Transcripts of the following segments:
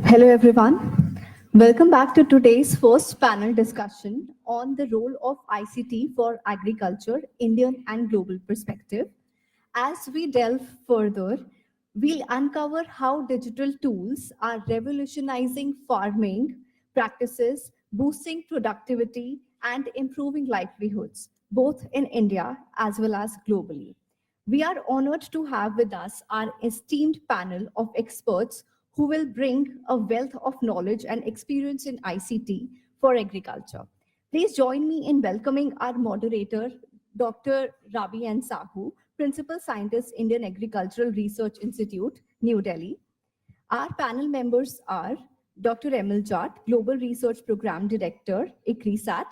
Hello, everyone. Welcome back to today's first panel discussion on the role of ICT for agriculture, Indian and global perspective. As we delve further, we'll uncover how digital tools are revolutionizing farming practices, boosting productivity, and improving livelihoods, both in India as well as globally. We are honored to have with us our esteemed panel of experts who will bring a wealth of knowledge and experience in ICT for agriculture. Please join me in welcoming our moderator, Dr. Rabi and Sahoo, Principal Scientist, Indian Agricultural Research Institute, New Delhi. Our panel members are Dr. Anil Jat, Global Research Program Director, ICRISAT,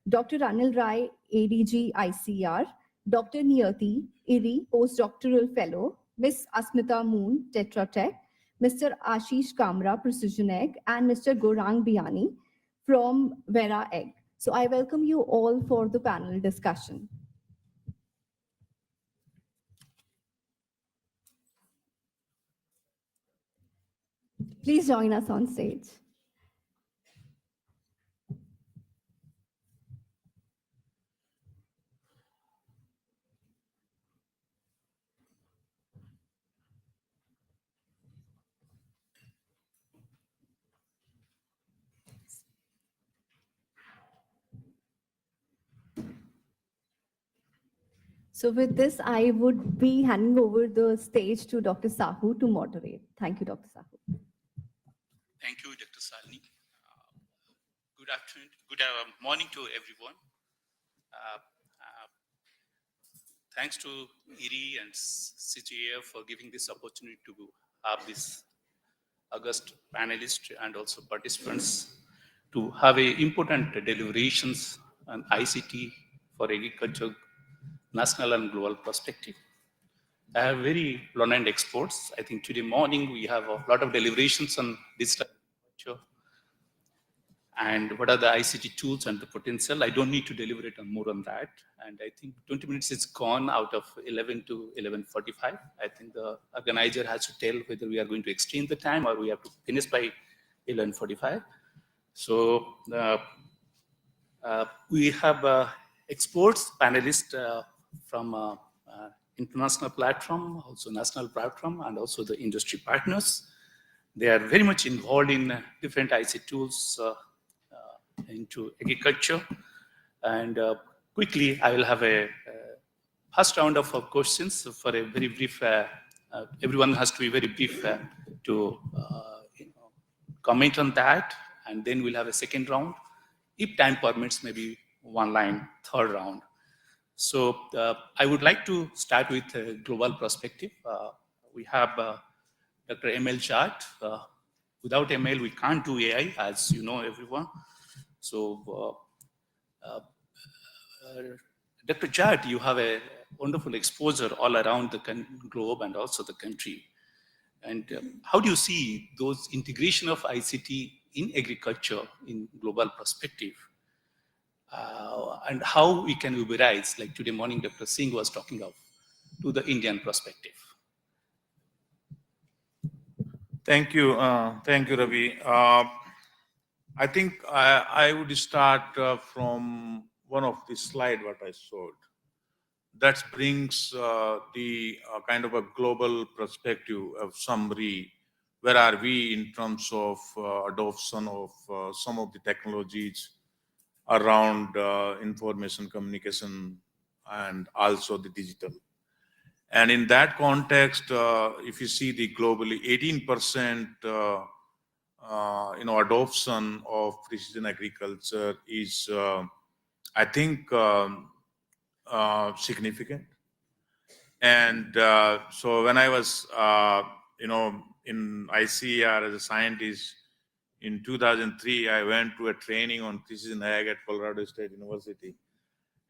Dr. Anil Rai, ADG ICR, Dr. Niyati, IRI, Postdoctoral Fellow, Ms. Asmita Moon, Tetra Tech, Mr. Ashish Kamra, Precision Egg, and Mr. Gauraang Biyani from Varaha Egg. So I welcome you all for the panel discussion. Please join us on stage. So with this, I would be handing over the stage to Dr. Sahoo to moderate. Thank you, Dr. Sahoo. Thank you, Dr. Salini. Good afternoon, good morning to everyone. Thanks to IRI and CGA for giving this opportunity to have this August panelists and also participants to have a important deliberations on ICT for agriculture, national and global perspective. I have very prominent experts. I think today morning we have a lot of deliberations on digital agriculture and what are the ICT tools and the potential. I don't need to deliberate on more on that. And I think 20 minutes is gone out of 11 to 11:45. I think the organizer has to tell whether we are going to extend the time or we have to finish by 11:45. So we have experts, panelists from international platform, also national platform, and also the industry partners. They are very much involved in different ICT tools into agriculture. And quickly, I will have a first round of questions for a very brief, everyone has to be very brief to comment on that. And then we'll have a second round. If time permits, maybe one line, third round. So I would like to start with a global perspective. We have Dr. Anil Jat. Without ML, we can't do AI, as you know, everyone. So Dr. Jat, you have a wonderful exposure all around the globe and also the country. And how do you see those integration of ICT in agriculture in global perspective? And how we can uberize, like today morning, Dr. Singh was talking of, to the Indian perspective. Thank you, Ravi. I think I would start from one of the slide what I showed. That brings the kind of a global perspective of summary. Where are we in terms of adoption of some of the technologies around information communication and also the digital. And in that context, if you see the globally 18% adoption of precision agriculture is, I think, significant. And so when I was, in ICAR as a scientist, in 2003, I went to a training on precision ag at Colorado State University.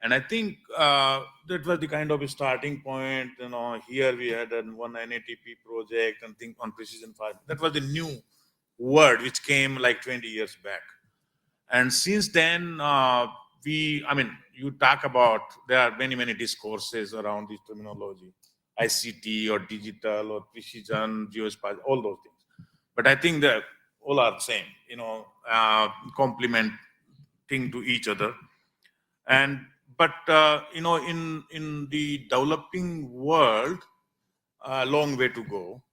And I think that was the kind of a starting point. Here we had one NATP project and think on precision farming. That was the new word which came like 20 years back. And since then, you talk about, there are many, many discourses around this terminology, ICT or digital or precision, geospatial, all those things. But I think that all are same, complementing to each other. But in the developing world, a long way to go.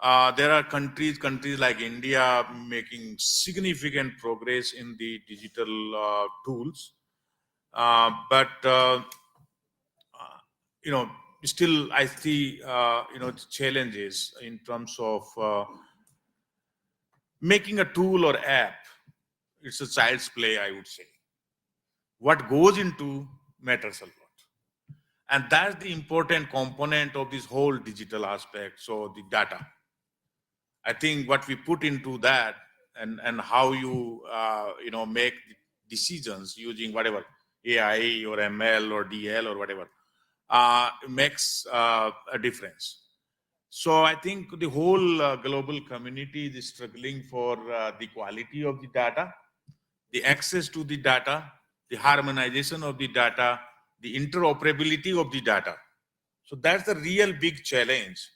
There are countries like India making significant progress in the digital tools, but still I see the challenges in terms of making a tool or app. It's a child's play, I would say. What goes into matters a lot, and that's the important component of this whole digital aspect. So the data, I think what we put into that, and how you make decisions using whatever AI or ML or DL or whatever makes a difference. So I think the whole global community is struggling for the quality of the data, the access to the data, the harmonization of the data, the interoperability of the data. So that's the real big challenge.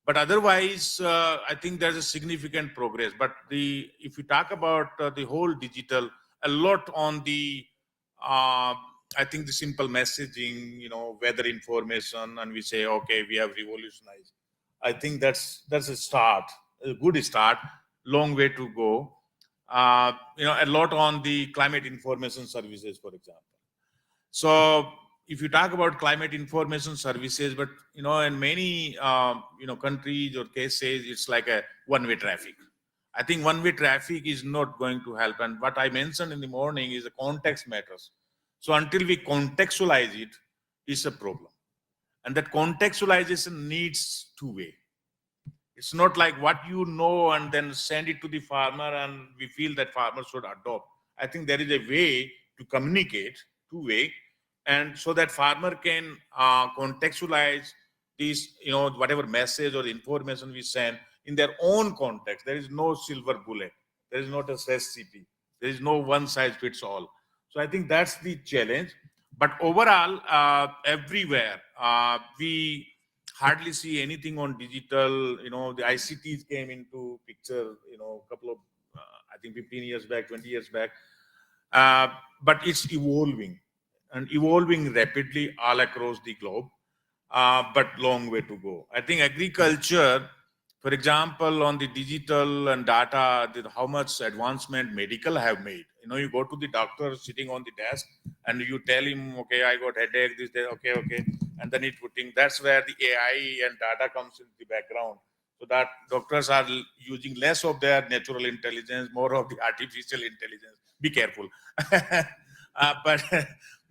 But otherwise, I think there's a significant progress. But if you talk about the whole digital, a lot on the, I think the simple messaging, weather information, and we say, okay, we have revolutionized. I think that's a start, a good start. Long way to go. A lot on the climate information services, for example. So if you talk about climate information services, but in many countries or cases, it's like a one-way traffic. I think one-way traffic is not going to help. And what I mentioned in the morning is the context matters. So until we contextualize it, it's a problem. And that contextualization needs two-way. It's not like what you know and then send it to the farmer and we feel that farmer should adopt. I think there is a way to communicate two-way, and so that farmer can contextualize these, whatever message or information we send in their own context. There is no silver bullet. There is not a recipe. There is no one size fits all. So I think that's the challenge. But overall, everywhere, we hardly see anything on digital. The ICTs came into picture, a couple of, I think 15 years back, 20 years back. But it's evolving and evolving rapidly all across the globe, but long way to go. I think agriculture, for example, on the digital and data, how much advancement medical have made. You go to the doctor sitting on the desk and you tell him, okay, I got headache, this, that, okay. And then that's where the AI and data comes in the background. So that doctors are using less of their natural intelligence, more of the artificial intelligence. Be careful.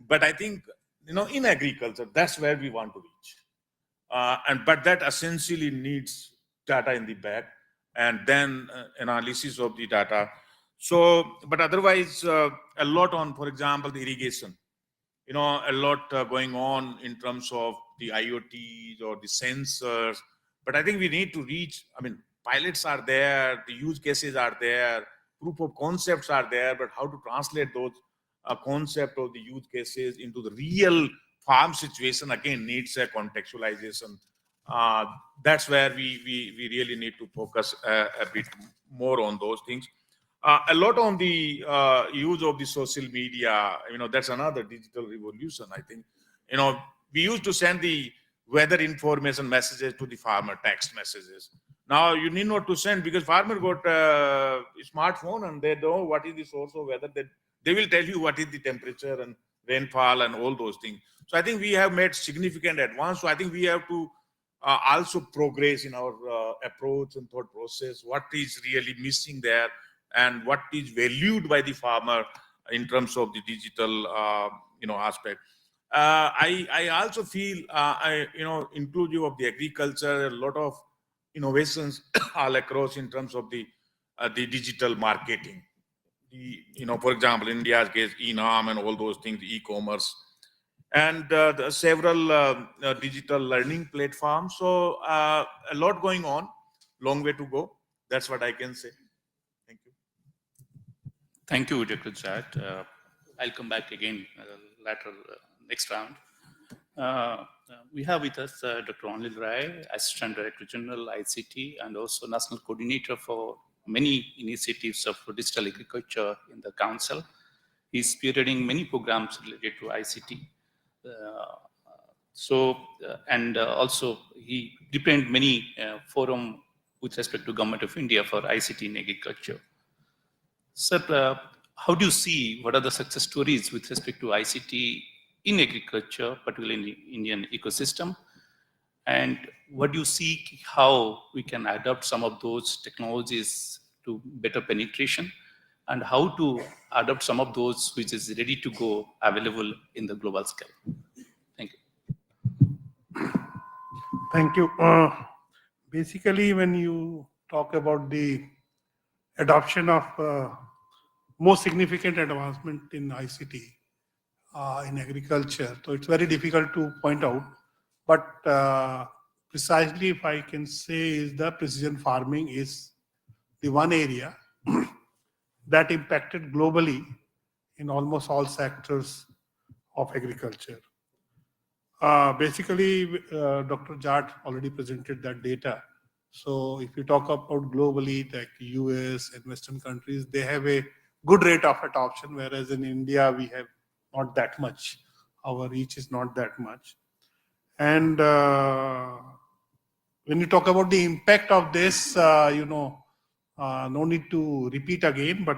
But I think, in agriculture, that's where we want to reach. But that essentially needs data in the back and then analysis of the data. So, but otherwise, a lot on, for example, the irrigation. A lot going on in terms of the IoTs or the sensors. But I think we need to reach, pilots are there, the use cases are there, proof of concepts are there, but how to translate those concept of the use cases into the real farm situation, again, needs a contextualization. That's where we really need to focus a bit more on those things. A lot on the use of the social media, that's another digital revolution, I think. We used to send the weather information messages to the farmer, text messages. Now you need not to send, because farmer got a smartphone and they know what is the source of weather. They will tell you what is the temperature and rainfall and all those things. So I think we have made significant advance. So I think we have to also progress in our approach and thought process. What is really missing there, and what is valued by the farmer in terms of the digital, aspect. I also feel, inclusive of the agriculture, a lot of innovations all across in terms of the digital marketing. For example, India's case, ENAM and all those things, e-commerce, and several digital learning platforms. So a lot going on, long way to go. That's what I can say. Thank you. Thank you, Dr. Jat. I'll come back again later, next round. We have with us Dr. Anil Rai, Assistant Director General, ICT, and also National Coordinator for many initiatives of digital agriculture in the Council. He's spearheading many programs related to ICT. Also he deployed many forum with respect to Government of India for ICT in agriculture. Sir, how do you see what are the success stories with respect to ICT in agriculture, particularly in the Indian ecosystem? And what do you see how we can adopt some of those technologies to better penetration, and how to adopt some of those which is ready to go available in the global scale? Thank you. Thank you. Basically, when you talk about the adoption of most significant advancement in ICT in agriculture, so it's very difficult to point out. But precisely, if I can say, is the precision farming is the one area that impacted globally in almost all sectors of agriculture. Basically, Dr. Jat already presented that data. So if you talk about globally, like US and Western countries, they have a good rate of adoption, whereas in India, we have not that much. Our reach is not that much. And when you talk about the impact of this, no need to repeat again, but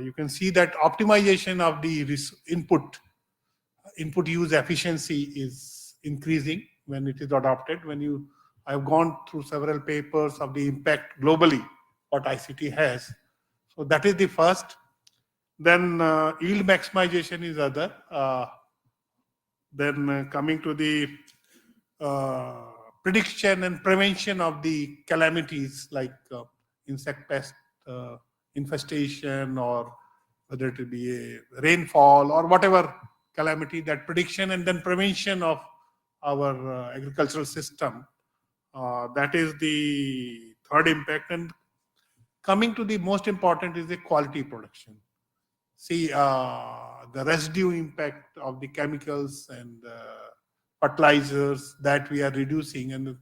you can see that optimization of the input use efficiency is increasing when it is adopted. I've gone through several papers of the impact globally what ICT has. So that is the first. Then yield maximization is other. Then coming to the prediction and prevention of the calamities like insect pest infestation, or whether it be a rainfall or whatever calamity, that prediction and then prevention of our agricultural system. That is the third impact. And coming to the most important is the quality production. See, the residue impact of the chemicals and fertilizers that we are reducing, and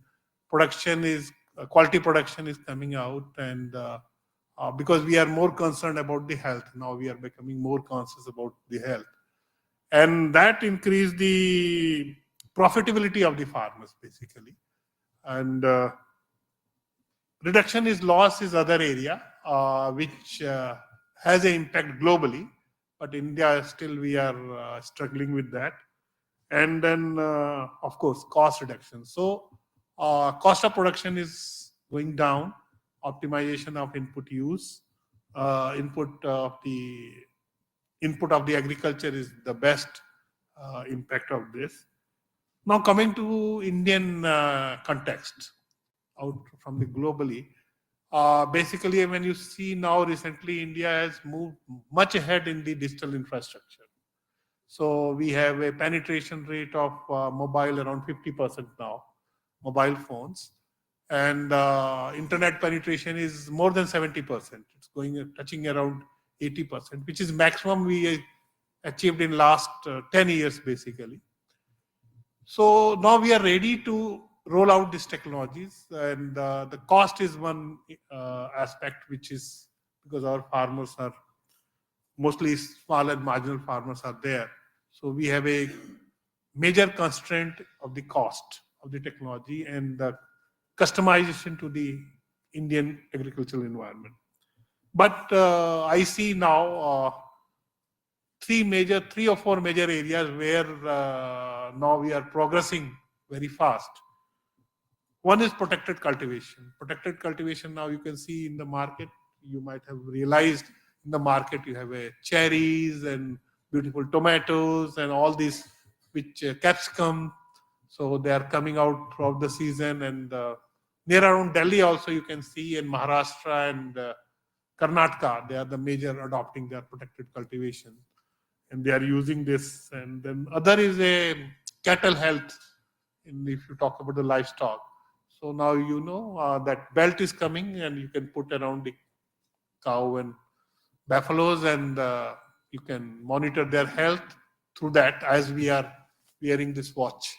quality production is coming out, and because we are more concerned about the health. Now we are becoming more conscious about the health. And that increased the profitability of the farmers, basically. And reduction is loss is other area, which has an impact globally. But India, still we are struggling with that. And then, of course, cost reduction. So cost of production is going down, optimization of input use, input of the agriculture is the best impact of this. Now coming to Indian context, out from the globally, basically when you see now recently, India has moved much ahead in the digital infrastructure. So we have a penetration rate of mobile around 50% now, mobile phones. And internet penetration is more than 70%. It's touching around 80%, which is maximum we achieved in last 10 years, basically. So now we are ready to roll out these technologies, and the cost is one aspect, which is because our farmers are mostly small and marginal farmers are there. So we have a major constraint of the cost of the technology and the customization to the Indian agricultural environment. But I see now three or four major areas where now we are progressing very fast. One is protected cultivation. Protected cultivation, now you can see in the market, you might have realized in the market you have cherries and beautiful tomatoes and all these, which capsicum. So they are coming out throughout the season, and near around Delhi also you can see, in Maharashtra and Karnataka, they are the major adopting their protected cultivation, and they are using this. And then other is a cattle health, if you talk about the livestock. So now you know that belt is coming, and you can put around the cow and buffaloes, and you can monitor their health through that, as we are wearing this watch.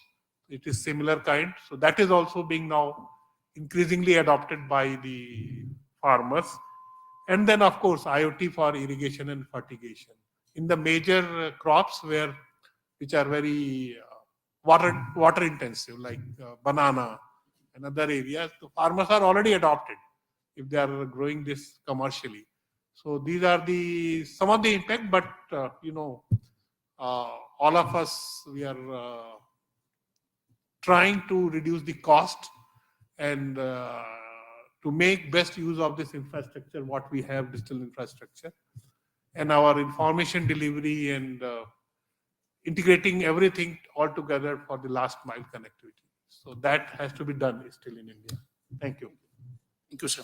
It is similar kind. So that is also being now increasingly adopted by the farmers. And then, of course, IoT for irrigation and fertigation. In the major crops which are very water intensive, like banana and other areas, the farmers are already adopted if they are growing this commercially. So these are some of the impact, but all of us, we are trying to reduce the cost and to make best use of this infrastructure, what we have, digital infrastructure, and our information delivery and integrating everything all together for the last mile connectivity. So that has to be done still in India. Thank you. Thank you, sir.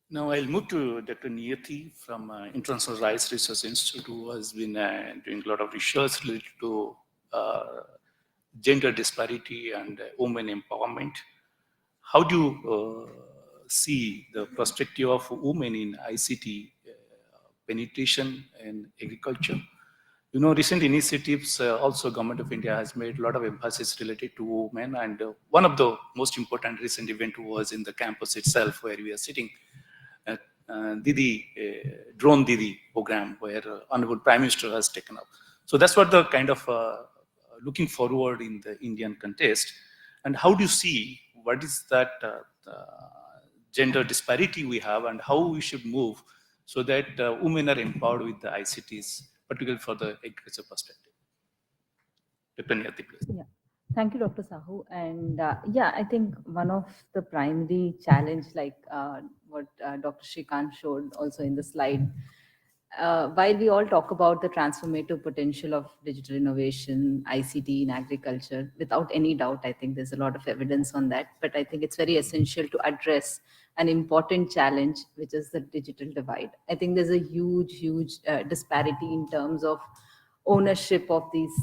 Now I'll move to Dr. Niyati from International Rice Research Institute, who has been doing a lot of research related to gender disparity and women empowerment. How do you see the perspective of women in ICT penetration in agriculture? You know, recent initiatives, also Government of India has made a lot of emphasis related to women, and one of the most important recent event was in the campus itself, where we are sitting at Drone Didi program, where Honorable Prime Minister has taken up. So that's what the kind of looking forward in the Indian context. And how do you see what is that gender disparity we have, and how we should move so that women are empowered with the ICTs, particularly for the agriculture perspective? Dr. Niyati, please. Yeah. Thank you, Dr. Sahoo. And yeah, I think one of the primary challenge, like what Dr. Shrikant showed also in the slide, while we all talk about the transformative potential of digital innovation, ICT in agriculture, without any doubt, I think there's a lot of evidence on that. But I think it's very essential to address an important challenge, which is the digital divide. I think there's a huge disparity in terms of ownership of these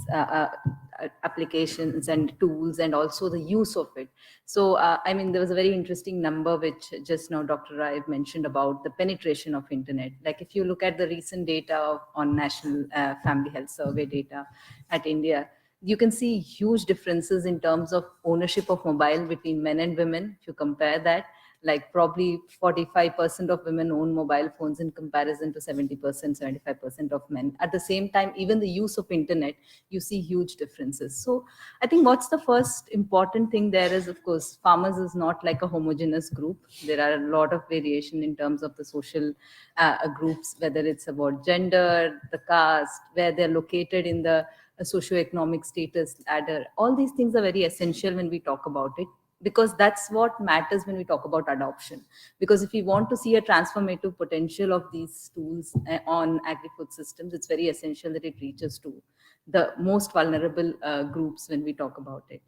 applications and tools, and also the use of it. So, I mean, there was a very interesting number which just now Dr. Rai mentioned about the penetration of internet. Like if you look at the recent data on National Family Health Survey data at India, you can see huge differences in terms of ownership of mobile between men and women. If you compare that, like probably 45% of women own mobile phones in comparison to 70%, 75% of men. At the same time, even the use of internet, you see huge differences. So I think what's the first important thing there is, of course, farmers is not like a homogeneous group. There are a lot of variation in terms of the social groups, whether it's about gender, the caste, where they're located in the socioeconomic status ladder. All these things are very essential when we talk about it, because that's what matters when we talk about adoption. Because if we want to see a transformative potential of these tools on agri-food systems, it's very essential that it reaches to the most vulnerable groups when we talk about it.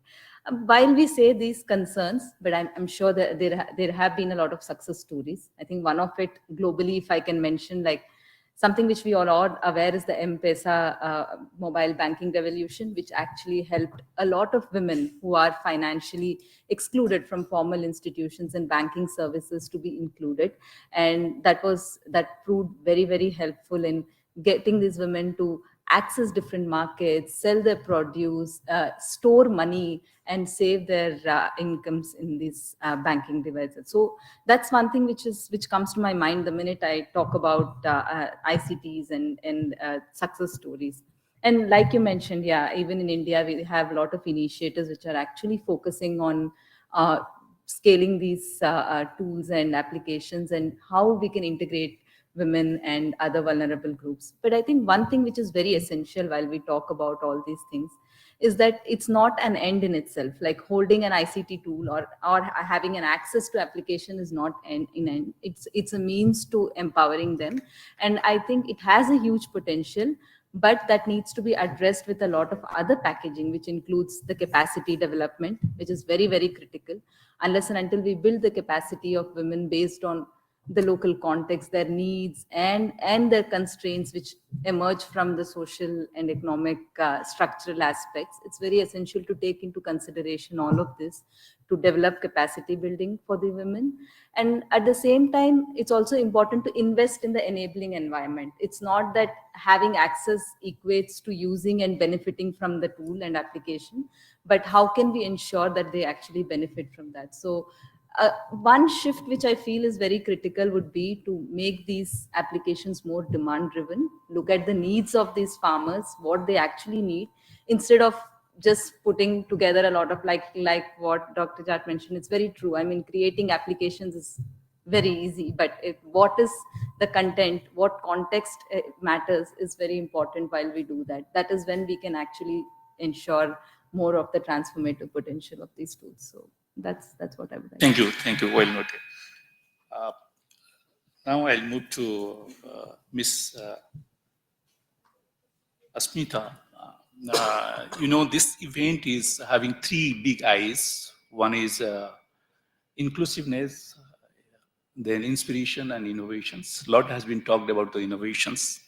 While we say these concerns, but I'm sure that there have been a lot of success stories. I think one of it globally, if I can mention, like something which we all are aware is the M-Pesa mobile banking revolution, which actually helped a lot of women who are financially excluded from formal institutions and banking services to be included. And that proved very helpful in getting these women to access different markets, sell their produce, store money, and save their incomes in these banking devices. So that's one thing which comes to my mind the minute I talk about ICTs and success stories. And like you mentioned, yeah, even in India, we have a lot of initiatives which are actually focusing on scaling these tools and applications and how we can integrate women and other vulnerable groups. But I think one thing which is very essential while we talk about all these things is that it's not an end in itself. Like holding an ICT tool or having an access to application is not an end. It's a means to empowering them. And I think it has a huge potential, but that needs to be addressed with a lot of other packaging, which includes the capacity development, which is very critical. Unless and until we build the capacity of women based on the local context, their needs, and their constraints which emerge from the social and economic structural aspects. It's very essential to take into consideration all of this to develop capacity building for the women. And at the same time, it's also important to invest in the enabling environment. It's not that having access equates to using and benefiting from the tool and application, but how can we ensure that they actually benefit from that? So one shift which I feel is very critical would be to make these applications more demand driven, look at the needs of these farmers, what they actually need, instead of just putting together a lot of like what Dr. Jat mentioned. It's very true. I mean, creating applications is very easy, but what is the content, what context matters is very important while we do that. That is when we can actually ensure more of the transformative potential of these tools. So that's what I would like. Thank you, well noted. Now I'll move to Miss Asmita. This event is having three big I's. One is inclusiveness, then inspiration and innovations. A lot has been talked about the innovations,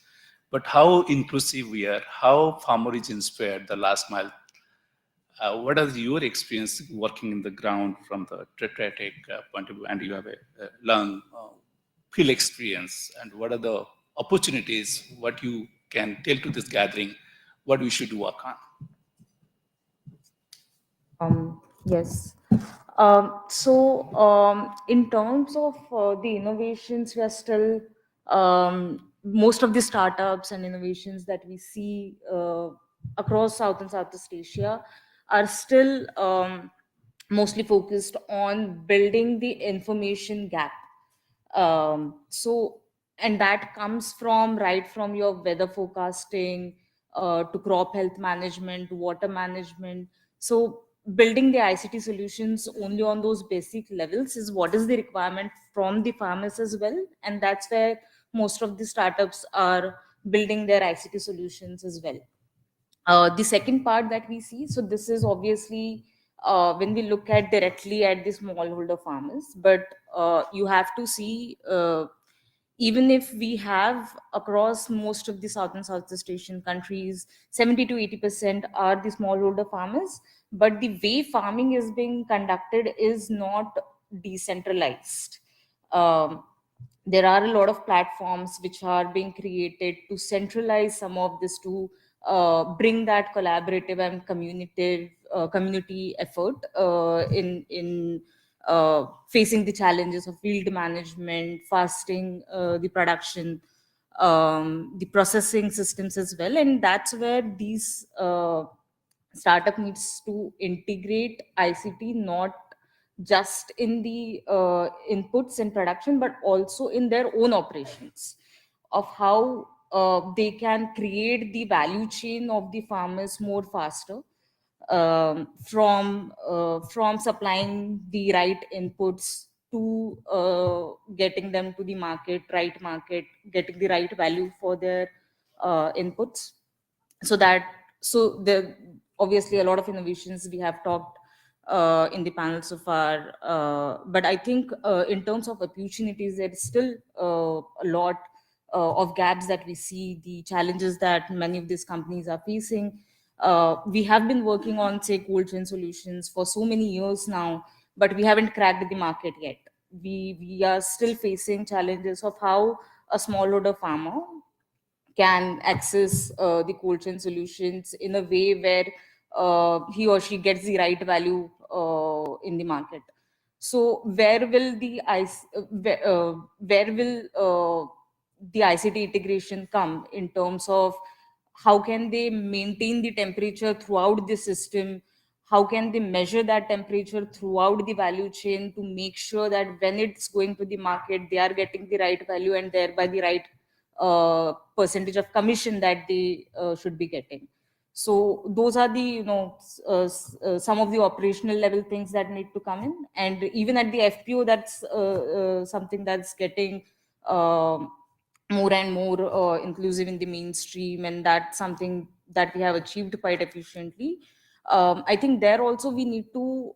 but how inclusive we are, how farmer is inspired, the last mile. What is your experience working in the ground from the Tetra Tech point of view, and you have a long field experience, and what are the opportunities, what you can tell to this gathering, what we should work on? Yes. In terms of the innovations, we are still, most of the startups and innovations that we see across South and Southeast Asia are still mostly focused on building the information gap. And that comes right from your weather forecasting to crop health management, water management. So building the ICT solutions only on those basic levels is what is the requirement from the farmers as well. And that's where most of the startups are building their ICT solutions as well. The second part that we see, so this is obviously when we look at directly at the smallholder farmers, but you have to see, even if we have across most of the South and Southeast Asian countries, 70 to 80% are the smallholder farmers, but the way farming is being conducted is not decentralized. There are a lot of platforms which are being created to centralize some of this, to bring that collaborative and community effort in facing the challenges of field management, fasting the production, the processing systems as well. And that's where these startup needs to integrate ICT, not just in the inputs in production, but also in their own operations, of how they can create the value chain of the farmers more faster, from supplying the right inputs to getting them to the market, getting the right value for their inputs. So there obviously a lot of innovations we have talked in the panel so far, but I think in terms of opportunities, there's still a lot of gaps that we see, the challenges that many of these companies are facing. We have been working on, say, cold chain solutions for so many years now, but we haven't cracked the market yet. We are still facing challenges of how a smallholder farmer can access the cold chain solutions in a way where he or she gets the right value in the market. So where will the ICT integration come in terms of how can they maintain the temperature throughout the system? How can they measure that temperature throughout the value chain to make sure that when it's going to the market, they are getting the right value and thereby the right percentage of commission that they should be getting? So those are the some of the operational level things that need to come in. And even at the FPO, that's something that's getting more and more inclusive in the mainstream, and that's something that we have achieved quite efficiently. I think there also we need to,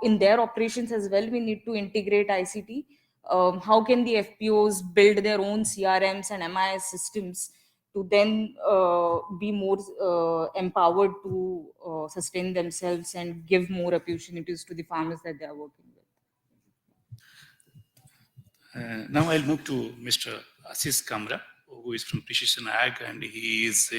in their operations as well, we need to integrate ICT how can the FPOs build their own CRMs and MIS systems to then be more empowered to sustain themselves and give more opportunities to the farmers that they are working with. Now I'll move to Mr. Ashish Kamra, who is from Precision Ag, and he is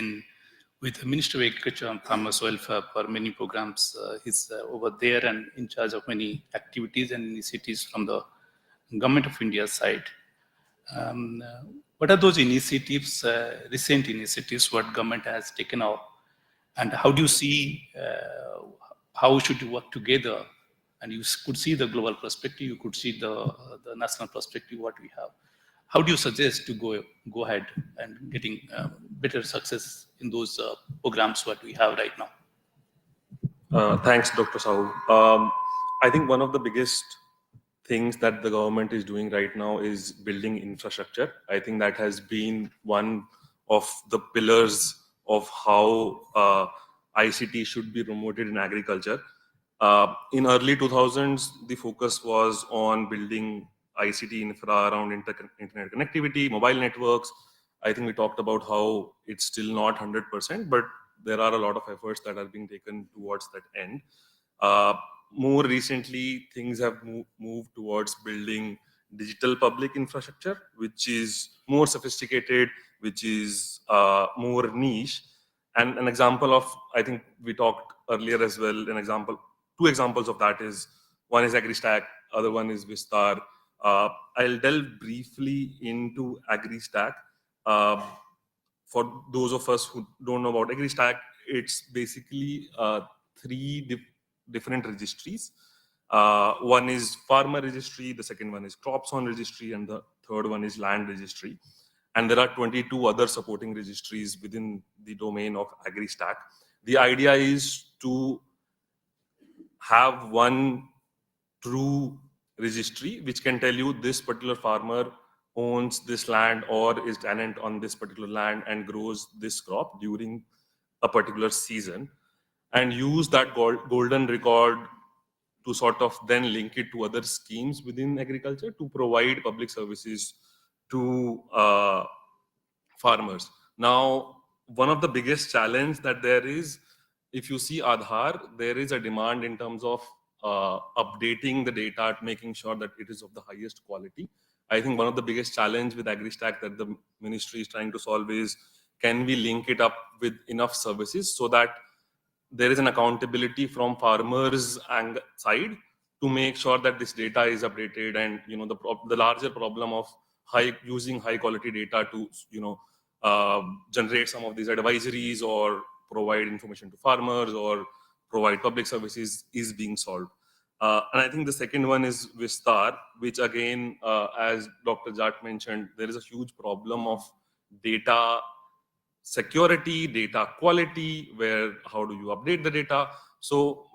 with the Ministry of Agriculture and Farmers Welfare for many programs. He's over there and in charge of many activities and initiatives from the Government of India side. What are those initiatives, recent initiatives, what government has taken up, and how do you see how should you work together? And you could see the global perspective, you could see the national perspective, what we have. How do you suggest to go ahead and getting better success in those programs what we have right now? Thanks, Dr. Sahoo. I think one of the biggest things that the government is doing right now is building infrastructure. I think that has been one of the pillars of how ICT should be promoted in agriculture. In early 2000s, the focus was on building ICT infra around internet connectivity, mobile networks. I think we talked about how it's still not 100%, but there are a lot of efforts that are being taken towards that end. More recently, things have moved towards building digital public infrastructure, which is more sophisticated, which is more niche. And an example of, I think we talked earlier as well, two examples of that is, one is AgriStack, other one is Vistar. I'll delve briefly into AgriStack. For those of us who don't know about AgriStack, it's basically three different registries. One is farmer registry, the second one is crops on registry, and the third one is land registry. And there are 22 other supporting registries within the domain of AgriStack. The idea is to have one true registry which can tell you this particular farmer owns this land or is tenant on this particular land and grows this crop during a particular season, and use that golden record to sort of then link it to other schemes within agriculture to provide public services to farmers. Now, one of the biggest challenge that there is, if you see Aadhaar, there is a demand in terms of updating the data, making sure that it is of the highest quality. I think one of the biggest challenge with AgriStack that the ministry is trying to solve is, can we link it up with enough services so that there is an accountability from farmers' side to make sure that this data is updated, and the larger problem of using high quality data to generate some of these advisories or provide information to farmers or provide public services is being solved. And I think the second one is Vistar, which again, as Dr. Jat mentioned, there is a huge problem of data security, data quality, where how do you update the data? So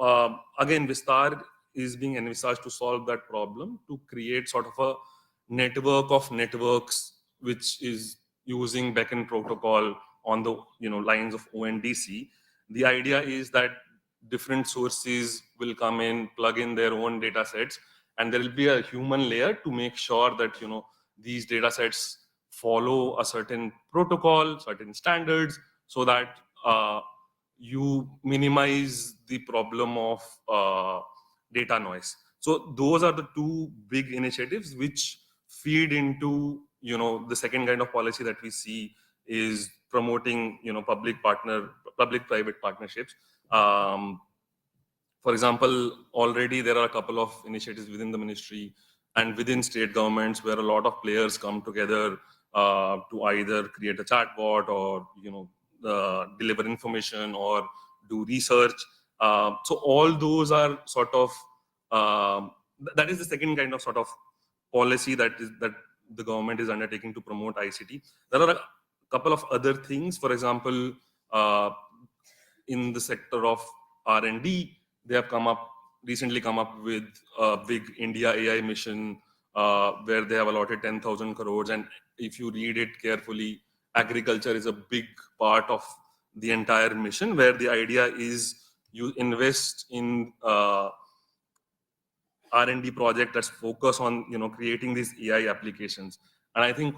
again, Vistar is being envisaged to solve that problem, to create sort of a network of networks which is using backend protocol on the lines of ONDC. The idea is that different sources will come in, plug in their own data sets, and there will be a human layer to make sure that these data sets follow a certain protocol, certain standards, so that you minimize the problem of data noise. So those are the two big initiatives which feed into the second kind of policy that we see is promoting public-private partnerships. For example, already there are a couple of initiatives within the ministry and within state governments where a lot of players come together to either create a chatbot or deliver information or do research. So all those are sort of that is the second kind of sort of policy that the government is undertaking to promote ICT. There are a couple of other things. For example, in the sector of R&D, they have recently come up with a big India AI mission where they have allotted 10,000 crores. And if you read it carefully, agriculture is a big part of the entire mission, where the idea is you invest in R&D project that's focused on, creating these AI applications. And I think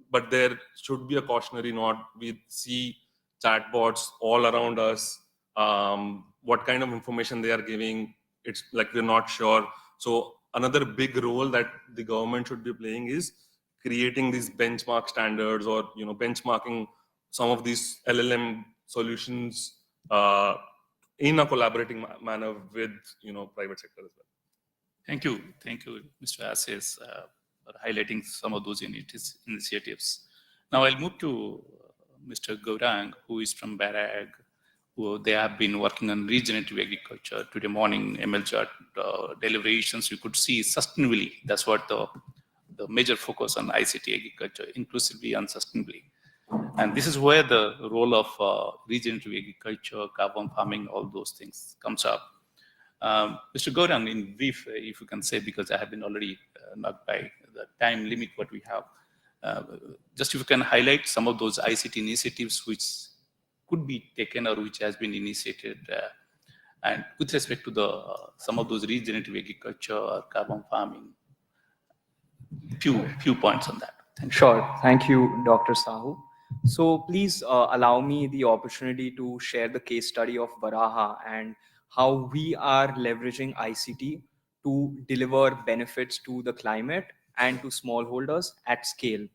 but there should be a cautionary note. We see chatbots all around us. What kind of information they are giving, it's like we're not sure. So another big role that the government should be playing is creating these benchmark standards, or benchmarking some of these LLM solutions in a collaborating manner with private sector as well. Thank you, Mr. Ashish, for highlighting some of those initiatives. Now I'll move to Mr. Gauraang, who is from Varaha, who they have been working on regenerative agriculture. Today morning, MLChat deliberations, you could see sustainably. That's what the major focus on ICT agriculture, inclusively and sustainably. And this is where the role of regenerative agriculture, carbon farming, all those things comes up. Mr. Gauraang, in brief, if you can say, because I have been already knocked by the time limit what we have, just if you can highlight some of those ICT initiatives which could be taken or which has been initiated, and with respect to some of those regenerative agriculture or carbon farming, few points on that. Thank you. Sure. Thank you, Dr. Sahoo. So please allow me the opportunity to share the case study of Varaha and how we are leveraging ICT to deliver benefits to the climate and to smallholders at scale.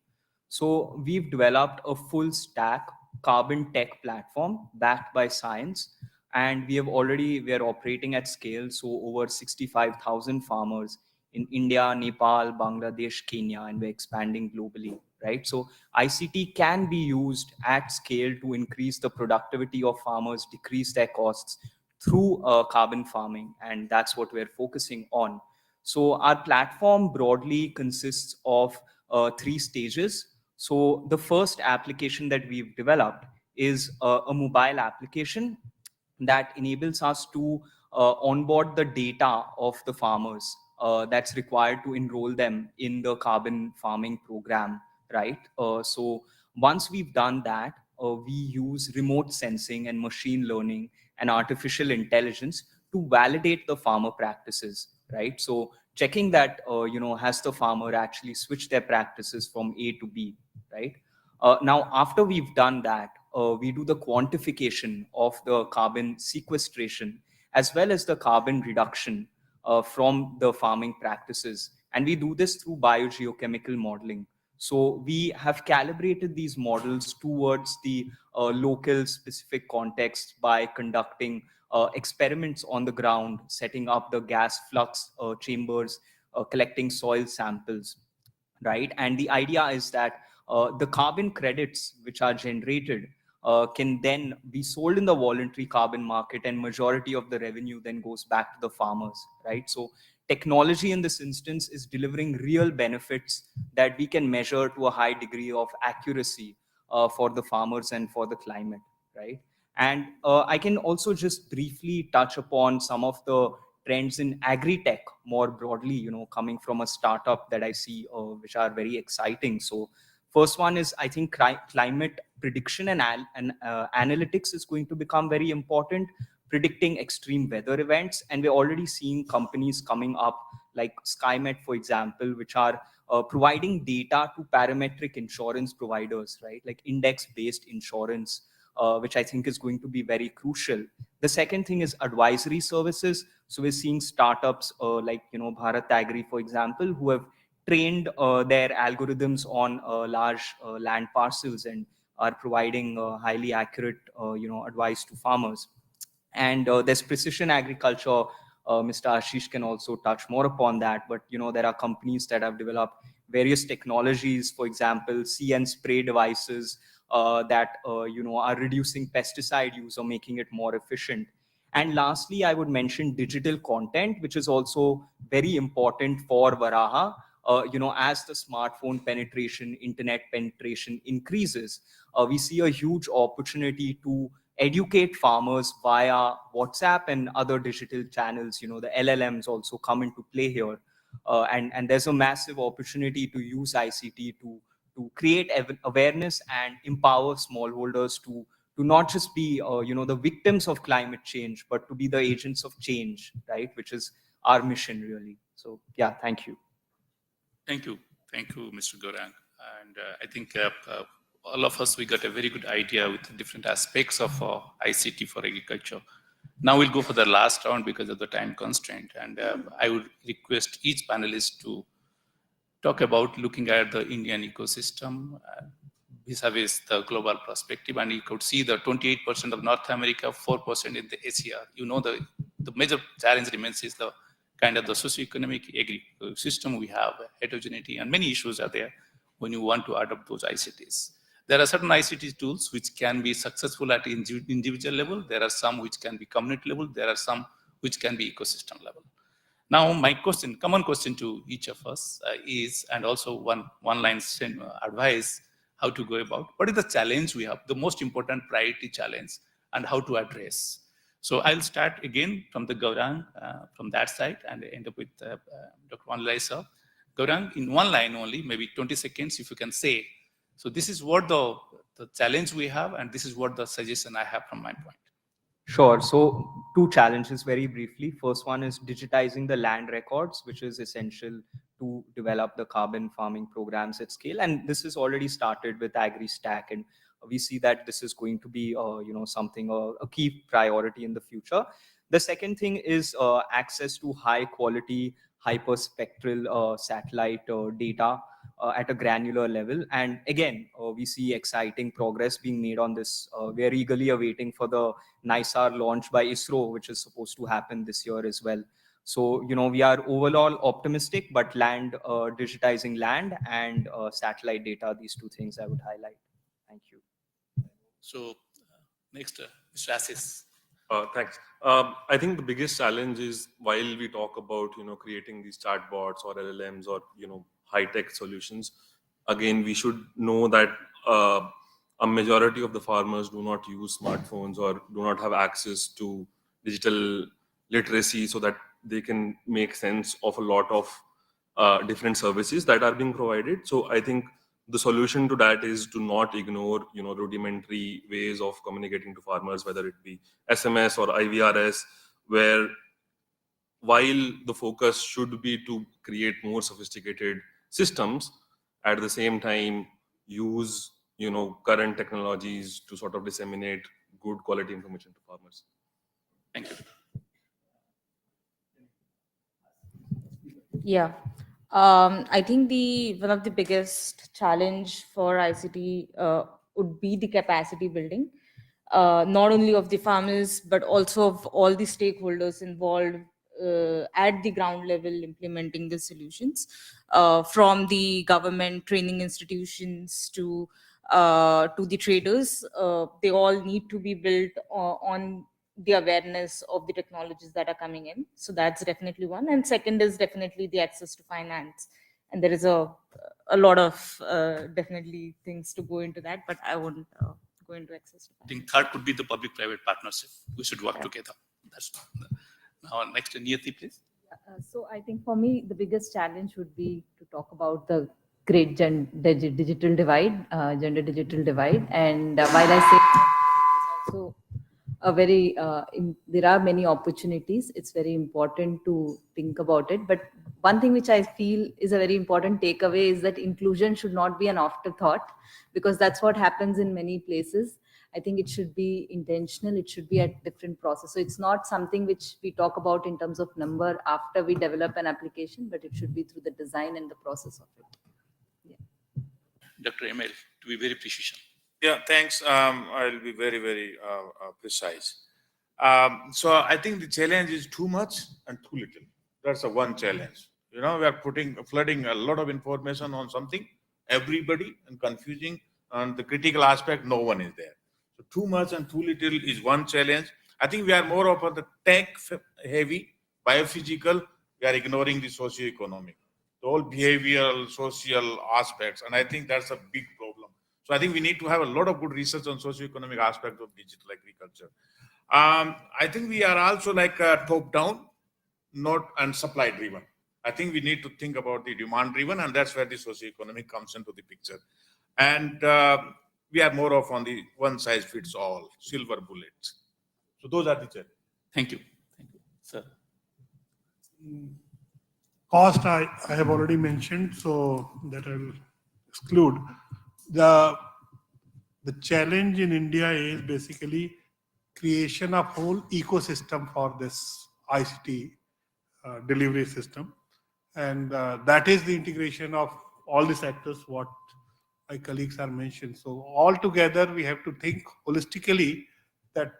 So we've developed a full stack carbon tech platform backed by science, and we are operating at scale. So over 65,000 farmers in India, Nepal, Bangladesh, Kenya, and we're expanding globally, right? So ICT can be used at scale to increase the productivity of farmers, decrease their costs through carbon farming, and that's what we're focusing on. So our platform broadly consists of 3 stages. So the first application that we've developed is a mobile application that enables us to onboard the data of the farmers that's required to enroll them in the carbon farming program, right? So once we've done that, we use remote sensing and machine learning and artificial intelligence to validate the farmer practices, right? So checking that, has the farmer actually switched their practices from A to B, right? Now, after we've done that, we do the quantification of the carbon sequestration as well as the carbon reduction from the farming practices. And we do this through biogeochemical modeling. So we have calibrated these models towards the local specific context by conducting experiments on the ground, setting up the gas flux chambers, collecting soil samples, right? And the idea is that the carbon credits which are generated can then be sold in the voluntary carbon market, and majority of the revenue then goes back to the farmers, right? So technology in this instance is delivering real benefits that we can measure to a high degree of accuracy for the farmers and for the climate, right? And I can also just briefly touch upon some of the trends in agri-tech more broadly, coming from a startup that I see, which are very exciting. So first one is, I think climate prediction and analytics is going to become very important, predicting extreme weather events. And we're already seeing companies coming up like SkyMet, for example, which are providing data to parametric insurance providers, right? Like index-based insurance, which I think is going to be very crucial. The second thing is advisory services. So we're seeing startups like, Bharat Agri, for example, who have trained their algorithms on large land parcels and are providing highly accurate, advice to farmers. And there's precision agriculture. Mr. Ashish can also touch more upon that. But, there are companies that have developed various technologies, for example, see and spray devices that, are reducing pesticide use or making it more efficient. And lastly, I would mention digital content, which is also very important for Varaha. As the smartphone penetration, internet penetration increases, we see a huge opportunity to educate farmers via WhatsApp and other digital channels. The LLMs also come into play here. And there's a massive opportunity to use ICT to create awareness and empower smallholders to not just be, the victims of climate change, but to be the agents of change, right? Which is our mission really. So yeah, thank you. Thank you. Thank you, Mr. Gauraang. And I think all of us, we got a very good idea with the different aspects of ICT for agriculture. Now we'll go for the last round because of the time constraint. And I would request each panelist to talk about looking at the Indian ecosystem vis-a-vis the global perspective. And you could see the 28% of North America, 4% in the ACR. You know, the major challenge remains is the kind of the socio-economic system we have, heterogeneity, and many issues are there when you want to adopt those ICTs. There are certain ICT tools which can be successful at individual level. There are some which can be community level. There are some which can be ecosystem level. Now, my question, common question to each of us is, and also one line advice, how to go about, what is the challenge we have, the most important priority challenge, and how to address. So I'll start again from the Gauraang, from that side, and end up with Dr. Anil. Gauraang, in one line only, maybe 20 seconds, if you can say, so this is what the challenge we have, and this is what the suggestion I have from my point. Sure. So two challenges very briefly. First one is digitizing the land records, which is essential to develop the carbon farming programs at scale. And this is already started with AgriStack, and we see that this is going to be, something, a key priority in the future. The second thing is access to high quality, hyperspectral satellite data at a granular level. And again, we see exciting progress being made on this. We are eagerly awaiting for the NISAR launch by ISRO, which is supposed to happen this year as well. So, we are overall optimistic, but digitizing land and satellite data, these two things I would highlight. Thank you. So next, Mr. Ashish. Thanks. I think the biggest challenge is while we talk about, creating these chatbots or LLMs or, high-tech solutions, again, we should know that a majority of the farmers do not use smartphones or do not have access to digital literacy so that they can make sense of a lot of different services that are being provided. So I think the solution to that is to not ignore, rudimentary ways of communicating to farmers, whether it be SMS or IVRS, where while the focus should be to create more sophisticated systems, at the same time use, current technologies to sort of disseminate good quality information to farmers. Thank you. Yeah. I think one of the biggest challenge for ICT would be the capacity building, not only of the farmers, but also of all the stakeholders involved at the ground level implementing the solutions, from the government training institutions to the traders. They all need to be built on the awareness of the technologies that are coming in. So that's definitely one. And second is definitely the access to finance. And there is a lot of definitely things to go into that, but I won't go into access to finance. I think third could be the public-private partnership. We should work together. That's now next, Niyati, please. So I think for me, the biggest challenge would be to talk about the great digital divide, gender digital divide. And while I say also a very, there are many opportunities, it's very important to think about it. But one thing which I feel is a very important takeaway is that inclusion should not be an afterthought, because that's what happens in many places. I think it should be intentional. It should be a different process. So it's not something which we talk about in terms of number after we develop an application, but it should be through the design and the process of it. Yeah. Dr. Emil, to be very precision. Yeah, thanks. I'll be very, very precise. So I think the challenge is too much and too little. That's the one challenge. We are flooding a lot of information on something, everybody, and confusing. And the critical aspect, no one is there. So too much and too little is one challenge. I think we are more of the tech-heavy, biophysical. We are ignoring the socio-economic, the whole behavioral, social aspects. And I think that's a big problem. So I think we need to have a lot of good research on socio-economic aspects of digital agriculture. I think we are also like top-down, not and supply-driven. I think we need to think about the demand-driven, and that's where the socio-economic comes into the picture. And we are more of on the one-size-fits-all, silver bullets. So those are the challenges. Thank you. Thank you. Sir. Cost I have already mentioned, so that I'll exclude. The challenge in India is basically creation of whole ecosystem for this ICT delivery system. And that is the integration of all the sectors, what my colleagues are mentioned. So all together, we have to think holistically that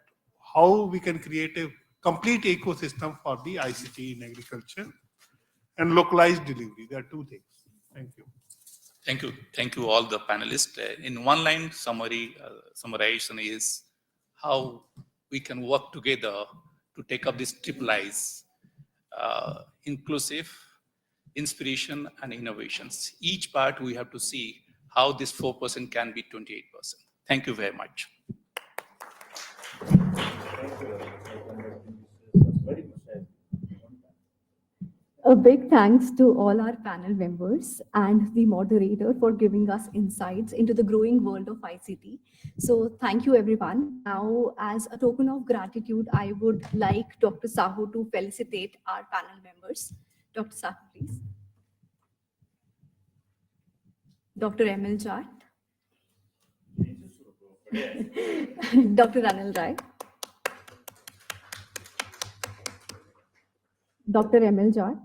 how we can create a complete ecosystem for the ICT in agriculture and localized delivery. There are two things. Thank you. Thank you. Thank you all the panelists. In one line summarization is how we can work together to take up these triple I's, inclusive, inspiration, and innovations. Each part we have to see how this 4% can be 28%. Thank you very much. A big thanks to all our panel members and the moderator for giving us insights into the growing world of ICT. So thank you, everyone. Now, as a token of gratitude, I would like Dr. Sahoo to felicitate our panel members. Dr. Sahoo, please. Dr. Emil Jat. Dr. Anil Rai. Dr. Emil Jat.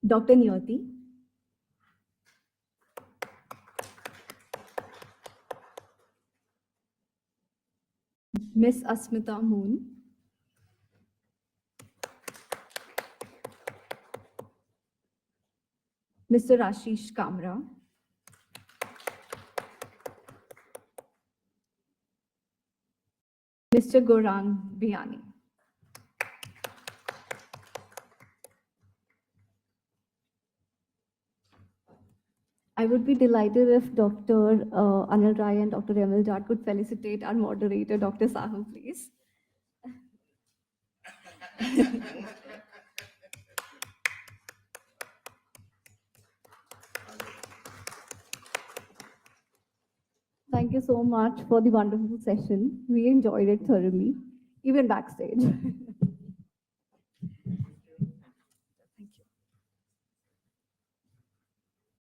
Dr. Niyati. Miss Asmita Moon. Mr. Ashish Kamra. Mr. Gauraang Biyani. I would be delighted if Dr. Anil Rai and Dr. Emil Jat could felicitate our moderator, Dr. Sahoo, please. Thank you so much for the wonderful session. We enjoyed it thoroughly, even backstage.